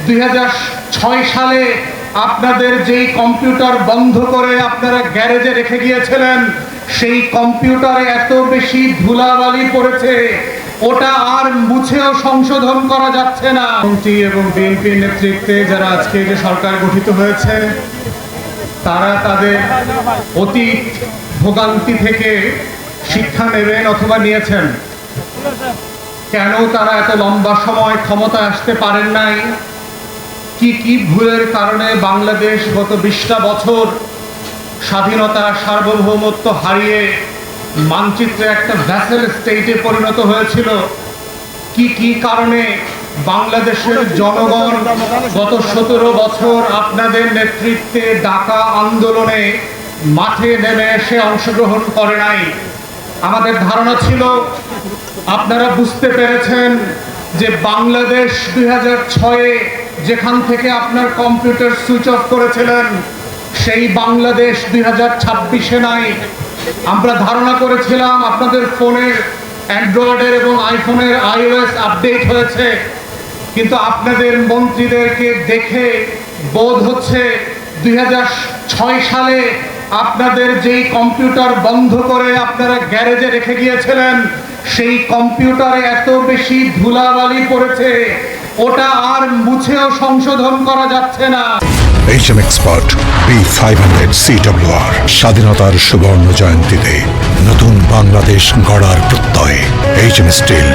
2006 সালে আপনাদের যেই কম্পিউটার বন্ধ করে আপনারা গ্যারেজে রেখে গিয়েছিলেন, সেই কম্পিউটারে এত বেশি ধুলাবালি পড়েছে, ওটা আর মুছেও সংশোধন করা যাচ্ছে না। এবং বিএনপি নেতৃত্বে যারা আজকে যে সরকার গঠিত হয়েছে, তারা তাদের অতীত ভোগান্তি থেকে শিক্ষা নেবেন অথবা নিয়েছেন। কেন তারা এত লম্বা সময় ক্ষমতায় আসতে পারেন নাই? কি কি ভুলের কারণে বাংলাদেশ গত 20টা বছর স্বাধীনতা সার্বভৌমত্ব হারিয়ে মানচিত্রে একটা ভ্যাসেল স্টেটে পরিণত হয়েছিল? কি কি কারণে বাংলাদেশের জনগণ গত 17 বছর আপনাদের নেতৃত্বে ডাকা আন্দোলনে মাঠে নেমে এসে অংশগ্রহণ করে নাই? আমাদের ধারণা ছিল আপনারা বুঝতে পেরেছেন যে বাংলাদেশ 2006-এ যেখান থেকে আপনার কম্পিউটার সুইচ অফ করেছিলেন, সেই বাংলাদেশ 2026-এ নাই। আমরা ধারণা করেছিলাম আপনাদের ফোনের অ্যান্ড্রয়েডের এবং আইফোনের iOS আপডেট হয়েছে, কিন্তু আপনাদের মন্ত্রীদেরকে দেখে বোধ হচ্ছে 2006 সালে আপনাদের যেই কম্পিউটার বন্ধ করে আপনারা গ্যারেজে রেখে গিয়েছিলেন, সেই কম্পিউটারে এত বেশি ধুলাবালি পড়েছে, ওটা আর মুছেও সংশোধন করা যাচ্ছে না। HM Expert B500 CWR স্বাধীনতার সুবর্ণ জয়ন্তীতে নতুন বাংলাদেশ গড়ার প্রত্যয়। HM Steel